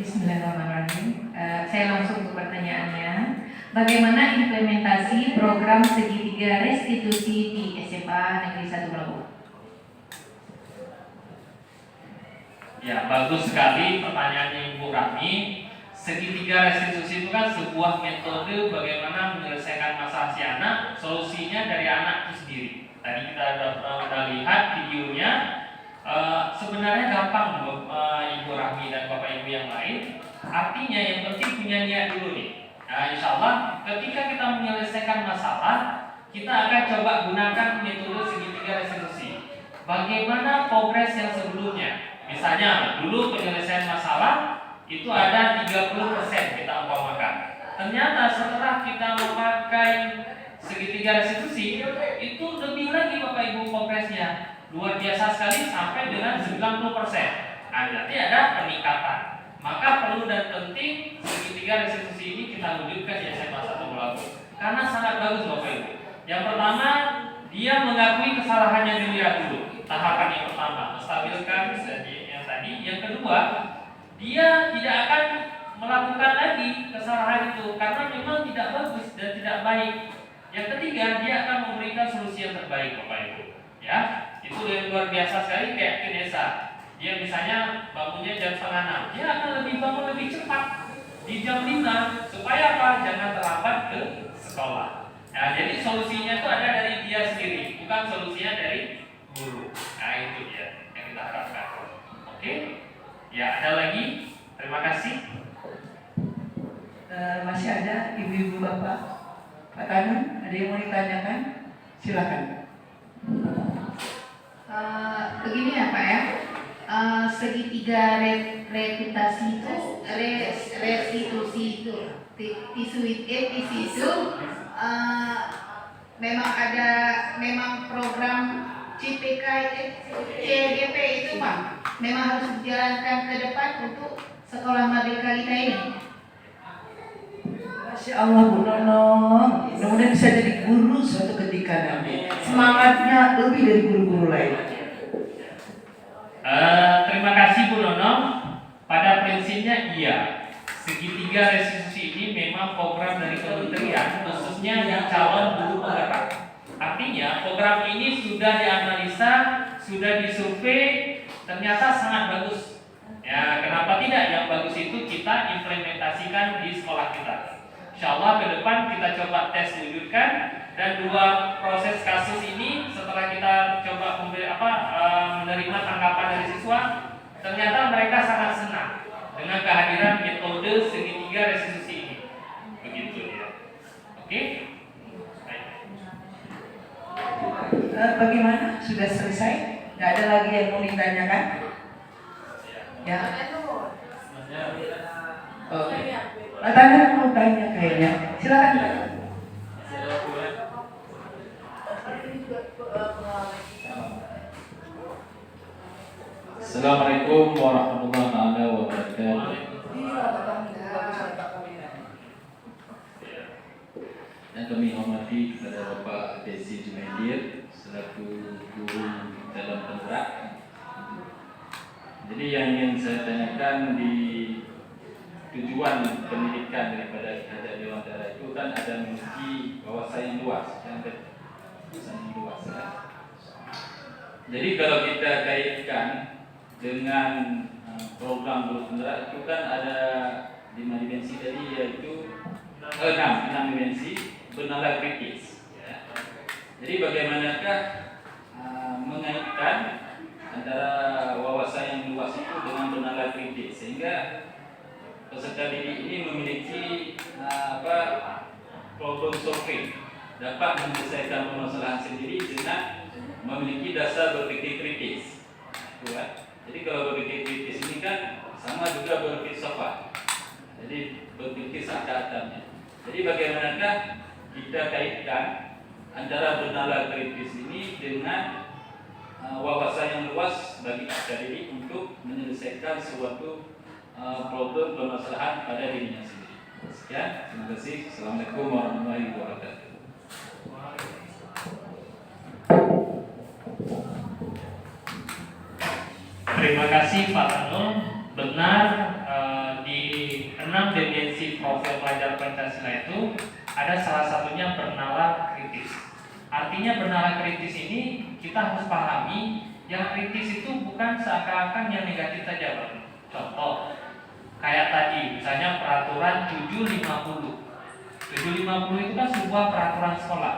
S5: Bismillahirrahmanirrahim. Saya langsung ke pertanyaannya. Bagaimana implementasi program segitiga restitusi di SMA Negeri 1 Lampung?
S3: Ya, bagus sekali pertanyaannya Ibu Rahmi. Segitiga restitusi itu kan sebuah metode bagaimana menyelesaikan masalah si anak, solusinya dari anak itu sendiri. Tadi kita sudah lihat videonya. Sebenarnya gampang Ibu Rahmi dan Bapak Ibu yang lain. Artinya yang penting punya niat dulu nih. Nah, insya Allah ketika kita menyelesaikan masalah, kita akan coba gunakan metode segitiga restitusi. Bagaimana progres yang sebelumnya? Misalnya dulu penyelesaian masalah itu ada 30% kita umpamakan. Ternyata setelah kita memakai segitiga restitusi itu lebih lagi Bapak Ibu progresnya. Luar biasa sekali sampai dengan 90%. Nah, berarti ada peningkatan. Maka perlu dan penting segitiga restitusi ini kita wujudkan di SMA 1 Lampung. Karena sangat bagus Bapak Ibu. Yang pertama, dia mengakui kesalahannya dilihat dulu. Tahapan yang pertama, menstabilkan yang tadi. Yang kedua, dia tidak akan melakukan lagi kesalahan itu karena memang tidak bagus dan tidak baik. Yang ketiga, dia akan memberikan solusi yang terbaik, Bapak Ibu. Ya, itu yang luar biasa sekali kayak Kinesa. Dia misalnya bangunnya jam 5:30, dia akan bangun lebih cepat di jam 5 supaya apa? Jangan terlambat ke sekolah. Nah, jadi solusinya itu ada dari dia sendiri, bukan solusinya dari guru. Nah, itu dia yang kita harapkan. Oke? Ya, ada lagi? Terima kasih.
S1: Masih ada ibu-ibu bapak, Pak Tanun, ada yang mau ditanyakan? Silakan.
S5: Begini ya Pak ya, segitiga reputasi itu, restitusi itu, visi itu, memang program CGP itu Pak, memang harus dijalankan ke depan untuk sekolah Merdeka Lina ini.
S1: Masya Allah Bu Nono, mudah-mudahan bisa jadi guru suatu ketika nanti. Semangatnya lebih dari guru-guru lain.
S3: Terima kasih Bu Nono. Pada prinsipnya iya, segitiga restitusi ini memang program dari kementerian khususnya yang calon guru penggerak. Artinya program ini sudah dianalisa, sudah disurvei, ternyata sangat bagus. Ya, kenapa tidak? Yang bagus itu kita implementasikan di sekolah kita. Insya Allah ke depan kita coba tes wujudkan, dan 2 proses kasus ini setelah kita coba menerima tanggapan dari siswa, ternyata mereka sangat senang dengan kehadiran metode segitiga restitusi ini. Begitu ya. Oke? Baik.
S1: Bagaimana? Sudah selesai? Nggak ada lagi yang mau ditanyakan? Ya. Oke. Pak Tanun mau tanya kayaknya. Silakan Pak.
S6: Assalamualaikum warahmatullahi wabarakatuh. Yang kami hormati kepada Bapak Desi Jumaidir selaku guru dalam penggerak. Jadi yang ingin saya tanyakan di tujuan pendidikan daripada Hajar Dewantara itu kan ada memiliki wawasan yang luas, kan? Jadi kalau kita kaitkan dengan program guru penggerak itu kan ada 5 dimensi tadi, yaitu 6 dimensi bernalar kritis. Ya. Jadi bagaimanakah mengaitkan antara wawasan yang luas itu dengan bernalar kritis sehingga peserta didik ini memiliki problem solving, dapat menyelesaikan permasalahan sendiri dengan memiliki dasar berpikir kritis. Jadi kalau berpikir kritis ini kan sama juga berfilsafat. Jadi berpikir seakan-akannya. Jadi bagaimanakah kita kaitkan antara bernalar kritis ini dengan wawasan yang luas bagi peserta didik untuk menyelesaikan suatu problem permasalahan pada dirinya sendiri. Sekian, terima kasih. Assalamualaikum warahmatullahi wabarakatuh.
S3: Terima kasih Pak Tanul. Benar, di 6 dimensi profil pelajar Pancasila itu ada salah satunya bernalar kritis. Artinya bernalar kritis ini kita harus pahami, yang kritis itu bukan seakan-akan yang negatif saja, Pak. Contoh, kayak tadi misalnya peraturan 750. 750 itu kan sebuah peraturan sekolah.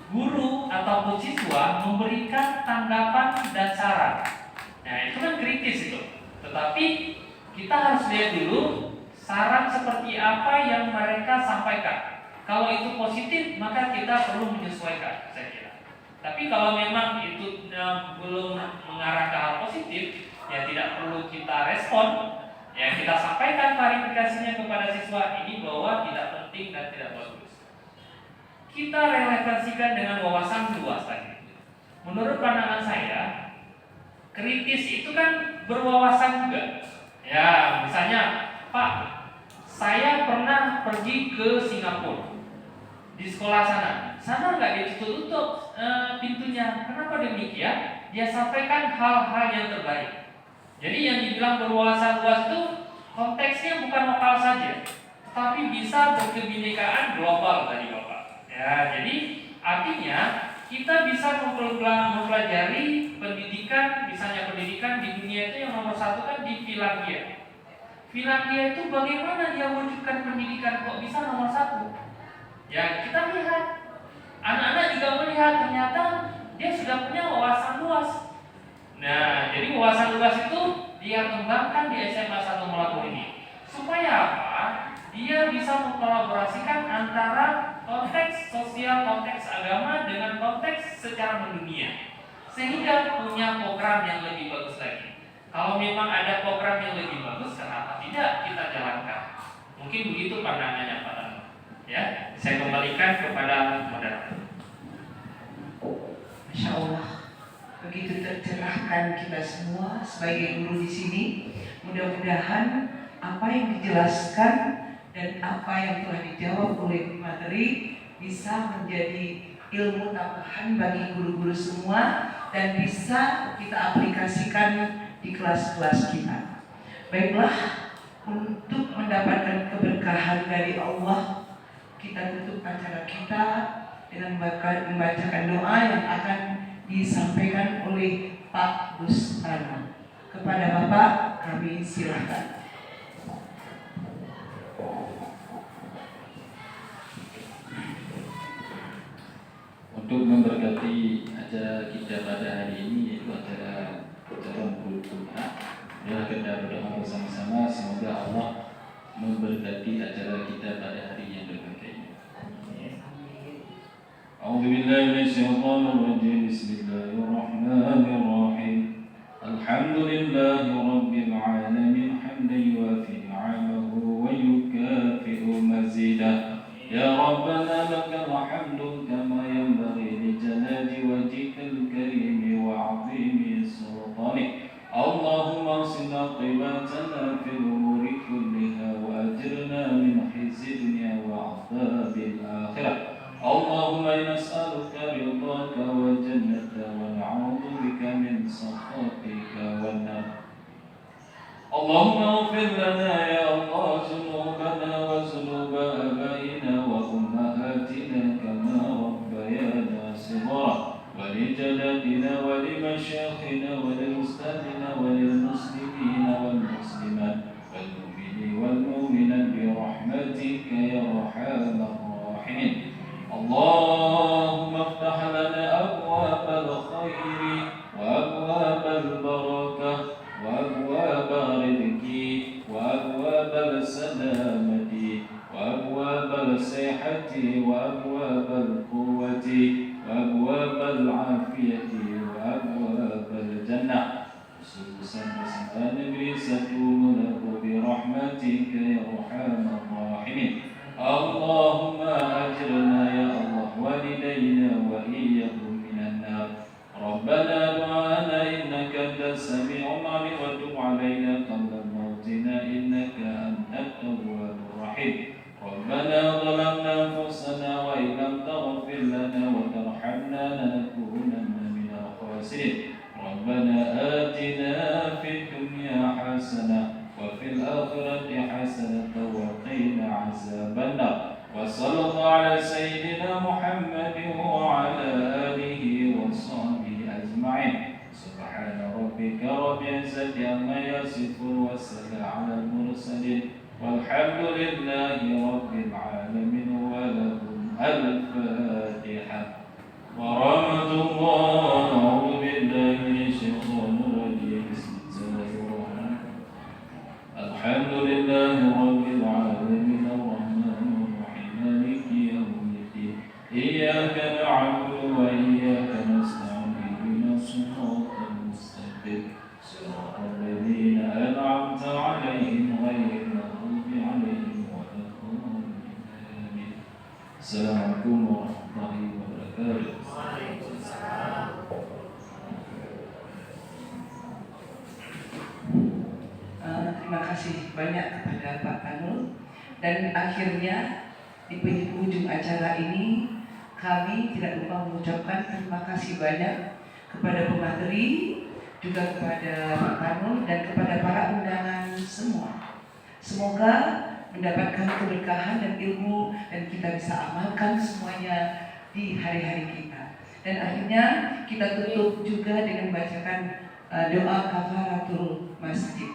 S3: Guru ataupun siswa memberikan tanggapan dan saran. Nah, itu kan kritis itu. Tetapi kita harus lihat dulu saran seperti apa yang mereka sampaikan. Kalau itu positif, maka kita perlu menyesuaikan, saya kira. Tapi kalau memang itu belum mengarah ke hal positif, ya tidak perlu kita respon. Ya, kita sampaikan klarifikasinya kepada siswa ini bahwa tidak penting dan tidak bagus. Kita relevansikan dengan wawasan luas tadi. Menurut pandangan saya, kritis itu kan berwawasan juga. Ya, misalnya, Pak, saya pernah pergi ke Singapura. Di sekolah sana nggak ditutup pintunya. Kenapa demikian? Dia sampaikan hal-hal yang terbaik. Jadi yang dibilang berwawasan luas itu konteksnya bukan lokal saja, tetapi bisa berkebinekaan global tadi Bapak. Ya, jadi artinya kita bisa mempelajari pendidikan, misalnya pendidikan di dunia itu yang nomor satu kan di Finlandia. Finlandia itu bagaimana dia wujudkan pendidikan kok bisa nomor satu? Ya kita lihat, anak-anak juga melihat ternyata dia sudah punya wawasan luas. Nah, jadi wawasan luas itu dia kembangkan di SMA 1 Melatu ini. Supaya apa? Dia bisa mengkolaborasikan antara konteks sosial, konteks agama dengan konteks secara mendunia, sehingga punya program yang lebih bagus lagi. Kalau memang ada program yang lebih bagus, kenapa tidak kita jalankan? Mungkin begitu pandangannya Pak Tanu. Ya, saya kembalikan kepada moderator.
S1: Masya Allah, begitu tercerahkan kita semua sebagai guru di sini. Mudah-mudahan apa yang dijelaskan dan apa yang telah dijawab oleh materi bisa menjadi ilmu tambahan bagi guru-guru semua dan bisa kita aplikasikan di kelas-kelas kita. Baiklah, untuk mendapatkan keberkahan dari Allah, kita tutup acara kita dengan membacakan doa yang akan disampaikan oleh Pak Bustana. Kepada Bapak, kami silakan.
S6: Untuk memberkati acara kita pada hari ini, yaitu acara ucapan kultural, ya kita berdoa bersama-sama semoga Allah memberkati acara kita pada hari yang berbahagia ini. A'udzubillahi minasyaitonirrajim. Bismillahirrahmanirrahim. Alhamdulillahi rabbil alamin hamdan yuwafi ni'amahu wa yukafi'u mazidah. Ya Rabbana lakal hamdu kama yanbaghi li jalali wajhikal karim wa 'azimi sultanik. Allahumma sin aqibatana fil umuri kulliha wa ajirna min khizyi dunya wa 'adzabil akhirah. Allahumma nas'aluka ridhaka wa jannata wa na'udzu bika min sakhatika wan nar. Allahumma ighfir lana ya Allah dhunubana wa dhunuba abaina wa ummahatina kama rabbayana shighara wa li jaddatina wa li masyayikhina wa lil ustadina wa lil muslimina wal muslimat wal mu'minina wal mu'minat bi rahmatika ya arhamar rahimin. Allahumma iftah lana abwabal khairi wa abwabal barakah wa abwabal rizqi wa abwabal salamati wa abwabal sihhati wa abwabal quwwati wa abwabal afiyati wa abwabal jannah. Khususan beserta negeri satu Melaka bi rahmatika ya arhamar rahimin. Allahumma ajirna ya Allah walidayna wa iyyahum minan nar. Rabbana du'ana innaka antas sami'ul 'alim wa tub 'alaina qabla mautina innaka antat tawwabur rahim. Rabbana zalamna anfusana wa illam taghfir lana wa tarhamna lanakunanna minal khasirin. Rabbana atina fid dunya hasanah wa fil akhirati hasanah wa qina 'adzabannar. Wa sallallahu ala sayyidina Muhammadin wa ala alihi wa sahbihi ajma'in. Subhana rabbika rabbil izzati amma yasifun wa salamun 'alal mursalin walhamdulillahi rabbil alamin wa lahum al-fatihah wa rahmatullah. A'udzu billahi minasyaitonir rajim. Bismillahirrahmanirrahim. Alhamdulillahi rabbil alamin arrahmanir rahim maliki yaumiddin. Iyyaka na'budu wa iyyaka nasta'in. Ihdinas siratal mustaqim. Siratal ladzina an'amta 'alaihim ghairil maghdubi 'alaihim waladdallin. Assalamualaikum warahmatullahi wabarakatuh.
S1: Terima kasih banyak kepada Pak Kanul. Dan akhirnya di penghujung acara ini kami tidak lupa mengucapkan terima kasih banyak kepada pemateri, juga kepada Pak Kanul dan kepada para undangan semua. Semoga mendapatkan keberkahan dan ilmu dan kita bisa amalkan semuanya di hari-hari kita. Dan akhirnya kita tutup juga dengan bacakan doa kafaratul masjid.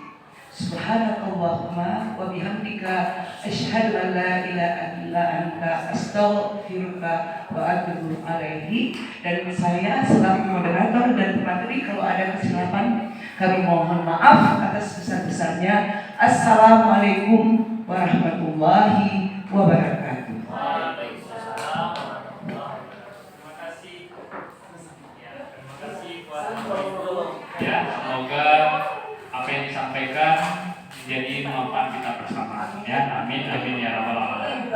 S1: Subhanakallahumma wa bihamdika asyhadu an la ilaha illa anta astaghfiruka wa atubu alaihi. Dan saya selaku moderator dan pemateri, kalau ada kesilapan kami mohon maaf atas besar-besarnya. Assalamualaikum warahmatullahi wabarakatuh.
S3: Terima kasih. Ya, terima kasih buat ya, semoga apa yang disampaikan menjadi manfaat kita bersama. Ya, amin amin ya rabbal alamin.